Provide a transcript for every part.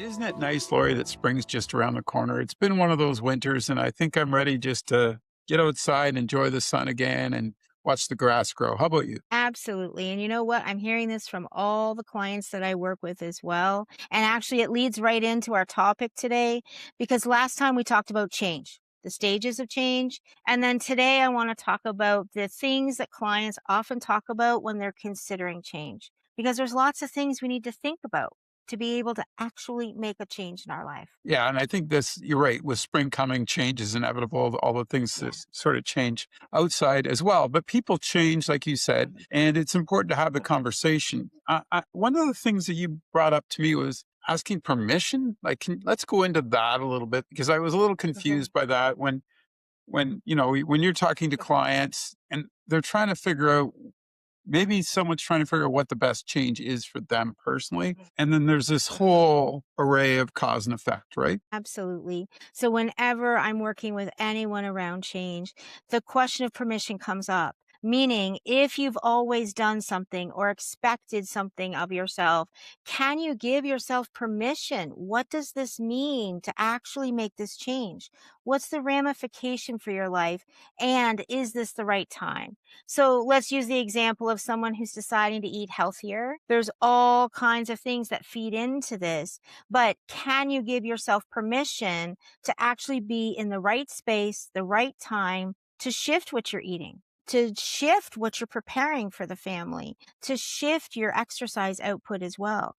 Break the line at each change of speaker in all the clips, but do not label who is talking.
Isn't it nice, Lori, that spring's just around the corner? It's been one of those winters, and I think I'm ready just to get outside, enjoy the sun again, and watch the grass grow. How about you?
Absolutely. And you know what? I'm hearing this from all the clients that I work with as well. And actually, it leads right into our topic today because last time we talked about change, the stages of change. And then today, I want to talk about the things that clients often talk about when they're considering change, because there's lots of things we need to think about to be able to actually make a change in our life.
Yeah, and I think you're right. With spring coming, change is inevitable. All the things that
Yeah.
sort of change outside as well. But people change, like you said,
Mhm.
and it's important to have the conversation. One of the things that you brought up to me was asking permission. Let's go into that a little bit because I was a little
Mhm.
confused by that when when you're talking to
Mhm.
clients and they're trying to figure out maybe someone's trying to figure out what the best change is for them personally,
Mhm.
and then there's this
Mhm.
whole array of cause and effect, right?
Absolutely. So whenever I'm working with anyone around change, the question of permission comes up. Meaning, if you've always done something or expected something of yourself, can you give yourself permission? What does this mean to actually make this change? What's the ramification for your life? And is this the right time? So let's use the example of someone who's deciding to eat healthier. There's all kinds of things that feed into this, but can you give yourself permission to actually be in the right space, the right time to shift what you're eating? To shift what you're preparing for the family, to shift your exercise output as well.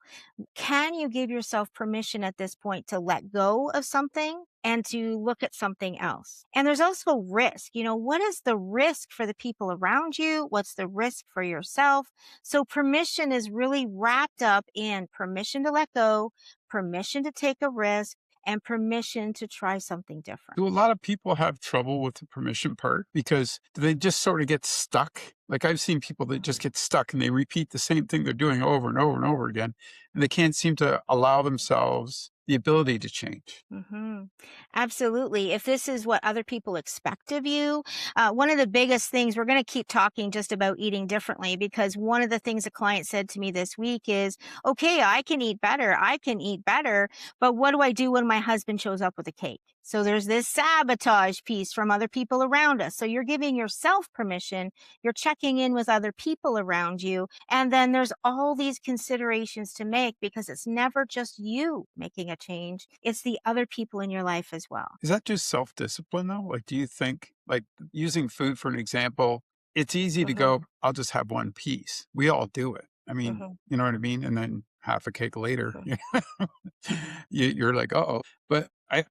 Can you give yourself permission at this point to let go of something and to look at something else? And there's also risk. What is the risk for the people around you? What's the risk for yourself? So, permission is really wrapped up in permission to let go, permission to take a risk, and permission to try something different.
Do a lot of people have trouble with the permission part because do they just sort of get stuck? Like I've seen people that just get stuck and they repeat the same thing they're doing over and over and over again, and they can't seem to allow themselves the ability to change.
hmm Absolutely. If this is what other people expect of you, one of the biggest things, we're going to keep talking just about eating differently, because one of the things a client said to me this week is, okay, I can eat better. I can eat better. But what do I do when my husband shows up with a cake? So there's this sabotage piece from other people around us. So you're giving yourself permission. You're checking in with other people around you. And then there's all these considerations to make, because it's never just you making a change, it's the other people in your life as well.
Is that just self-discipline though? Like, do you think, like using food for an example, it's easy to
Mhm,
go, I'll just have one piece. We all do it. I mean,
mhm,
you know what I mean? And then half a cake later,
mhm,
you're like, oh, but I,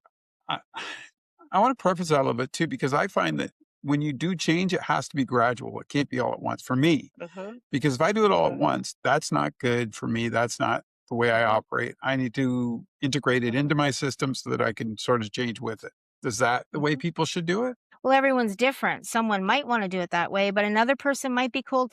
I want to preface that a little bit too, because I find that when you do change, it has to be gradual. It can't be all at once for me,
mhm,
because if I do it all at
mhm,
once, that's not good for me. That's not the way I
mhm,
operate. I need to integrate it
mhm,
into my system so that I can sort of change with it. Is that the way
mhm.
people should do it?
Well, everyone's different. Someone might want to do it that way, but another person might be cold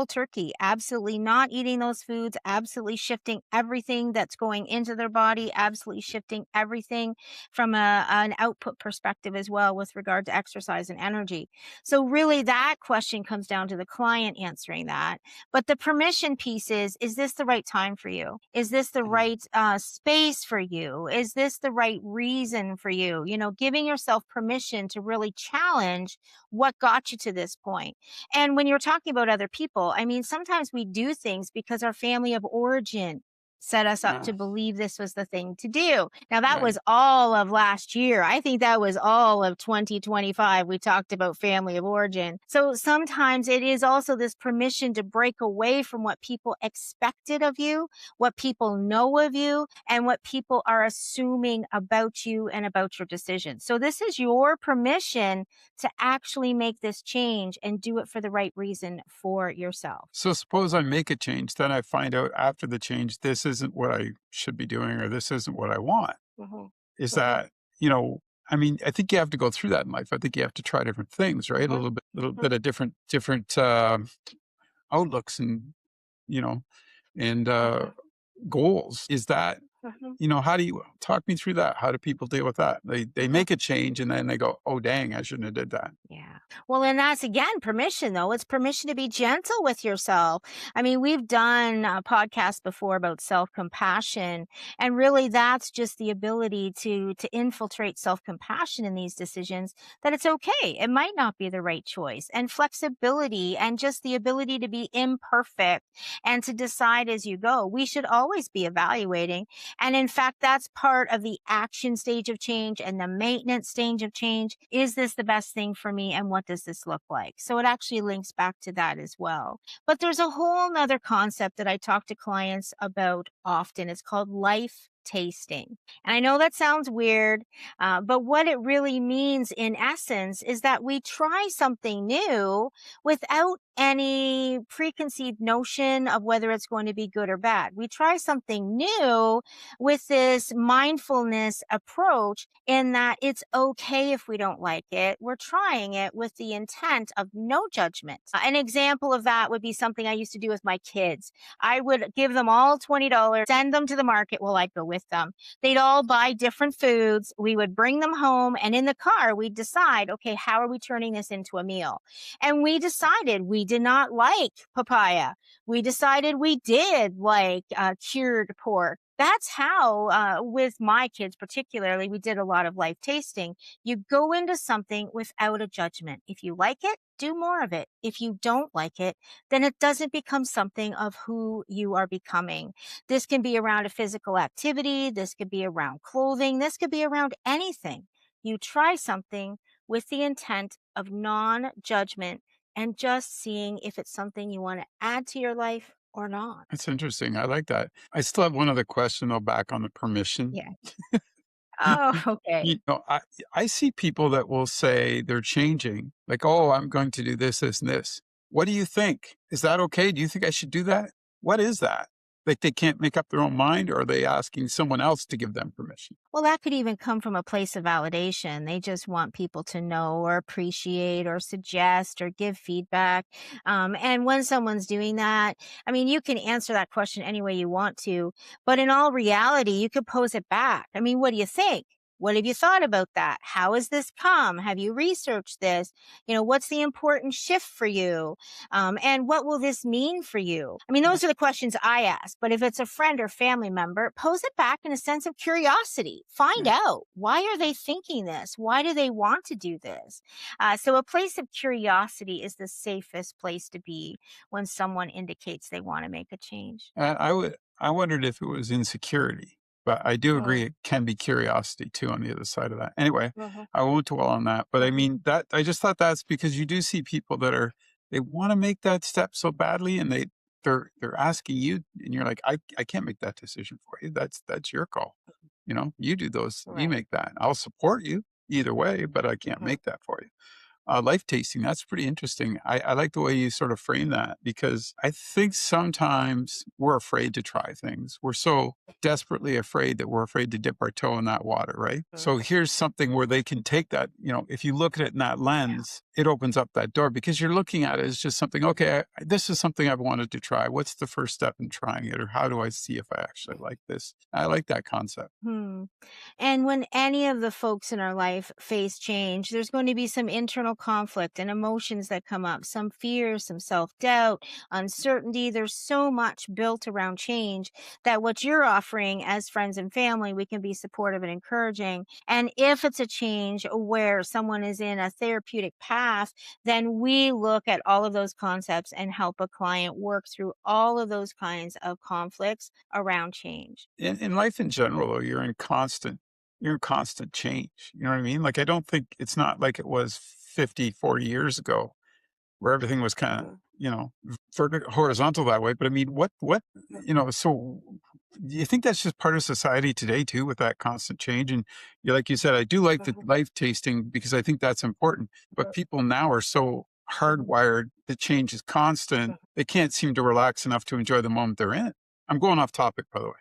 turkey, absolutely not eating those foods, absolutely shifting everything that's going into their body, absolutely shifting everything from an output perspective as well with regard to exercise and energy. So, really, that question comes down to the client answering that. But the permission piece is this the right time for you? Is this the
Mhm.
right space for you? Is this the right reason for you? Giving yourself permission to really challenge what got you to this point. And when you're talking about other people, I mean, sometimes we do things because our family of origin set us up to
Ah,
believe this was the thing to do. Now, that
right.
was all of last year. I think that was all of 2025. We talked about family of origin. So sometimes it is also this permission to break away from what people expected of you, what people know of you, and what people are assuming about you and about your decisions. So this is your permission to actually make this change and do it for the right reason for yourself.
So suppose I make a change, then I find out after the change, this isn't what I should be doing, or this isn't what I want.
Mhm,
Is
mhm,
that, you know, I mean, I think you have to go through that in life. I think you have to try different things, right?
mhm,
Little
mhm,
bit of different outlooks and, you know, and
mhm.
goals. Is that
Mhm.
How do you talk me through that? How do people deal with that? They make a change and then they go, "Oh, dang, I shouldn't have did that."
Yeah. Well, and that's again permission, though. It's permission to be gentle with yourself. I mean, we've done a podcast before about self compassion, and really, that's just the ability to infiltrate self compassion in these decisions. That it's okay. It might not be the right choice, and flexibility, and just the ability to be imperfect and to decide as you go. We should always be evaluating, and in fact, that's part of the action stage of change and the maintenance stage of change. Is this the best thing for me? And what does this look like? So it actually links back to that as well. But there's a whole nother concept that I talk to clients about often. It's called life tasting. And I know that sounds weird, but what it really means in essence is that we try something new without any preconceived notion of whether it's going to be good or bad. We try something new with this mindfulness approach in that it's okay if we don't like it. We're trying it with the intent of no judgment. An example of that would be something I used to do with my kids. I would give them all $20, send them to the market. Well, I'd go with them. They'd all buy different foods. We would bring them home, and in the car, we'd decide, okay, how are we turning this into a meal? And we decided we did not like papaya. We decided we did like cured pork. That's how, with my kids particularly, we did a lot of life tasting. You go into something without a judgment. If you like it, do more of it. If you don't like it, then it doesn't become something of who you are becoming. This can be around a physical activity. This could be around clothing. This could be around anything. You try something with the intent of non judgment and just seeing if it's something you want to add to your life or not.
That's interesting. I like that. I still have one other question though back on the permission.
Yeah. Oh, okay.
I see people that will say they're changing, like, "Oh, I'm going to do this, this, and this." What do you think? Is that okay? Do you think I should do that? What is that? Like they can't make up their own mind, or are they asking someone else to give them permission?
Well, that could even come from a place of validation. They just want people to know or appreciate or suggest or give feedback. And when someone's doing that, I mean, you can answer that question any way you want to, but in all reality, you could pose it back. I mean, what do you think? What have you thought about that? How has this come? Have you researched this? What's the important shift for you? And what will this mean for you? I mean, those are the questions I ask. But if it's a friend or family member, pose it back in a sense of curiosity. Find
Yeah.
out, why are they thinking this? Why do they want to do this? So a place of curiosity is the safest place to be when someone indicates they want to make a change.
I wondered if it was insecurity, but I do agree
Mm,
it can be curiosity too on the other side of that. Anyway,
mhm,
I won't dwell on that, but I
mhm,
mean that I just thought that's because you do see people that they want to make that step so badly and they're asking you and you're like, I can't make that decision for you. That's your call. You do those, you
right.
make that. I'll support you either way, but I can't
Mhm,
make that for you. Life tasting, that's pretty interesting. I like the way you sort of frame that because I think sometimes we're afraid to try things. We're so desperately afraid that we're afraid to dip our toe in that water, right?
mhm,
So here's something where they can take that, if you look at it in that
yeah.
lens, it opens up that door because you're looking at it as just something, okay, this is something I've wanted to try. What's the first step in trying it? Or how do I see if I actually like this? I like that concept.
Hmm. And when any of the folks in our life face change, there's going to be some internal conflict and emotions that come up, some fear, some self doubt, uncertainty. There's so much built around change that what you're offering as friends and family, we can be supportive and encouraging. And if it's a change where someone is in a therapeutic path, then we look at all of those concepts and help a client work through all of those kinds of conflicts around change.
In life in general, though, you're in constant change. You know what I mean? Like, I don't think it's not like it was 50, 40 years ago where everything was kind of,
Mhm,
horizontal that way. But I mean,
mhm,
so do you think that's just part of society today too, with that constant change? And like you said, I do like the
mhm,
life tasting because I think that's important. But people now are so hardwired that change is constant.
mhm.
They can't seem to relax enough to enjoy the moment they're in. I'm going off topic, by the way.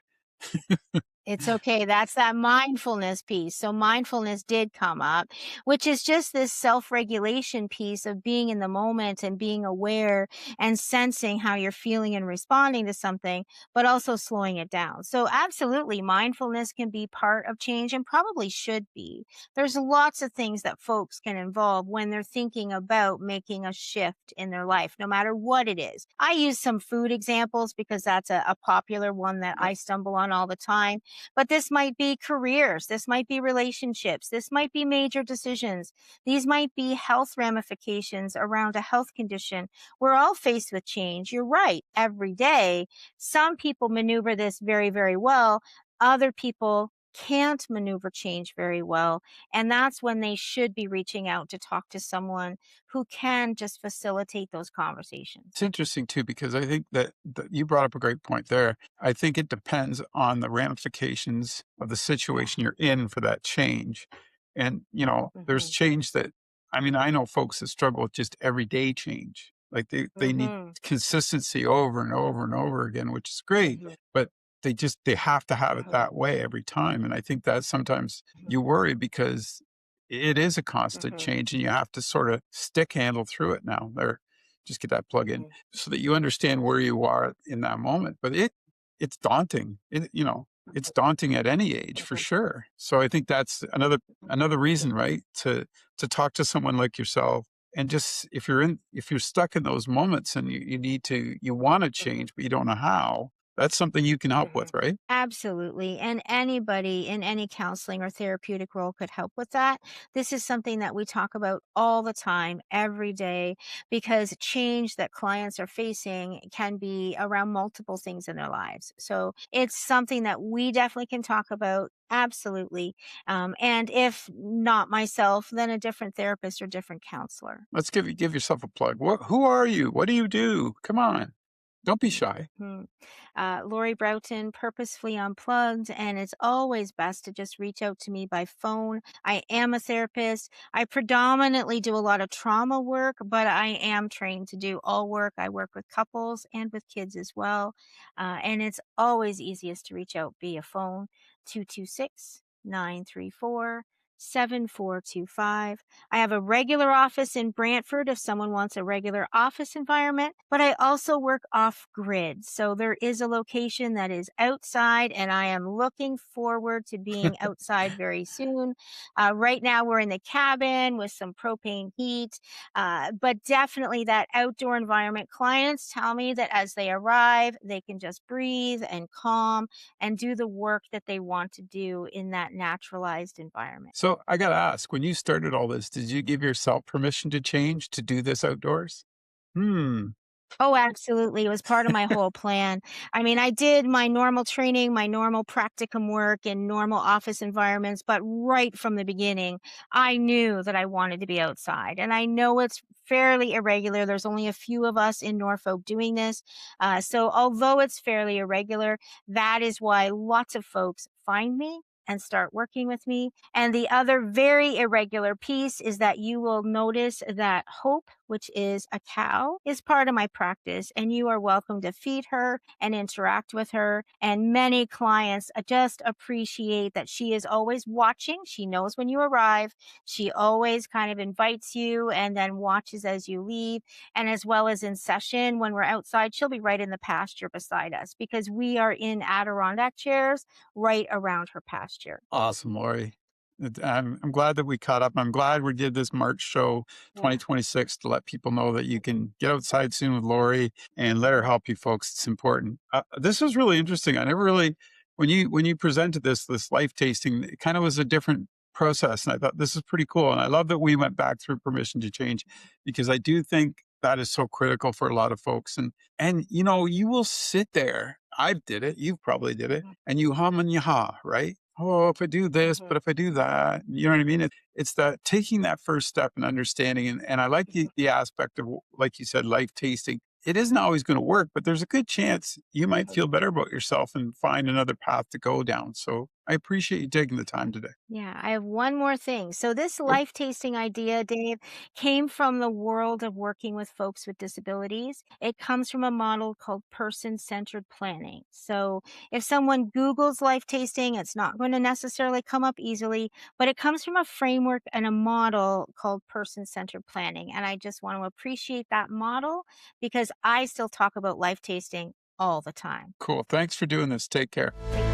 It's okay. That's that mindfulness piece. So mindfulness did come up, which is just this self-regulation piece of being in the moment and being aware and sensing how you're feeling and responding to something, but also slowing it down. So absolutely, mindfulness can be part of change and probably should be. There's lots of things that folks can involve when they're thinking about making a shift in their life, no matter what it is. I use some food examples because that's a popular one that I stumble on all the time, but this might be careers, this might be relationships, this might be major decisions. These might be health ramifications around a health condition. We're all faced with change. You're right, every day. Some people maneuver this very, very well. Other people can't maneuver change very well. And that's when they should be reaching out to talk to someone who can just facilitate those
It's
conversations.
interesting too, because I think that you brought up a great point there. I think it depends on the ramifications of the
Yeah.
situation you're in for that change. And, there's
Hmm.
change that, I mean, I know folks that struggle with just everyday change. Like they need
Hmm.
consistency over and over and over again, which is great,
Hmm.
but they have to have it
Hmm.
that way every time. And I think that sometimes
Hmm.
you worry because it is a constant
Hmm.
change and you have to sort of stick handle through it now. There, just get that plug in
Hmm.
so that you understand where you are in that moment. But it's daunting. It's daunting at any age for
Mhm,
sure. So I think that's another
yeah,
reason, right? To talk to someone like yourself and just if you're stuck in those moments and you want to
mhm,
change, but you don't know how, that's something you can help with,
mhm.
right?
Absolutely, and anybody in any counseling or therapeutic role could help with that. This is something that we talk about all the time, every day, because change that clients are facing can be around multiple things in their lives. So it's something that we definitely can talk about. Absolutely. And if not myself, then a different therapist or different counselor.
Let's give yourself a plug. Who are you? What do you do? Come on. Don't be shy.
Mhm. Lori Broughton, Purposefully Unplugged, and it's always best to just reach out to me by phone. I am a therapist. I predominantly do a lot of trauma work, but I am trained to do all work. I work with couples and with kids as well. And it's always easiest to reach out via phone, 226-934-7425. I have a regular office in Brantford if someone wants a regular office environment, but I also work off grid. So there is a location that is outside, and I am looking forward to being outside very soon. Right now, we're in the cabin with some propane heat, but definitely that outdoor environment. Clients tell me that as they arrive, they can just breathe and calm and do the work that they want to do in that naturalized environment.
So I got to ask, when you started all this, did you give yourself permission to change to do this outdoors? Hmm.
Oh, absolutely. It was part of my whole plan. I mean, I did my normal training, my normal practicum work in normal office environments, but right from the beginning, I knew that I wanted to be outside. And I know it's fairly irregular. There's only a few of us in Norfolk doing this. So, although it's fairly irregular, that is why lots of folks find me and start working with me. And the other very irregular piece is that you will notice that Hope, which is a cow, is part of my practice, and you are welcome to feed her and interact with her. And many clients just appreciate that she is always watching. She knows when you arrive. She always kind of invites you and then watches as you leave. And as well as in session, when we're outside, she'll be right in the pasture beside us because we are in Adirondack chairs right around her pasture.
Awesome, Lori. I'm glad that we caught up. I'm glad we did this March show
Yeah.
2026 to let people know that you can get outside soon with Lori and let her help you folks. It's important. This was really interesting. I never really, when you presented this life tasting, it kind of was a different process. And I thought this is pretty cool. And I love that we went back through permission to change because I do think that is so critical for a lot of folks. And you will sit there. I did it. You probably did it.
Mhm,
And you hum and you ha, right? Oh, if I do this,
mhm,
but if I do that, you know what I mean? It's that taking that first step and understanding. And I like
mhm,
the aspect of, like you said, life tasting. It isn't always going to work, but there's a good chance you might
mhm.
feel better about yourself and find another path to go down. So I appreciate you taking the time today.
Yeah, I have one more thing. So, this
Oh,
life tasting idea, Dave, came from the world of working with folks with disabilities. It comes from a model called person centered planning. So, if someone Googles life tasting, it's not going to necessarily come up easily, but it comes from a framework and a model called person centered planning. And I just want to appreciate that model because I still talk about life tasting all the time.
cool. Thanks for doing this. Take care.
Take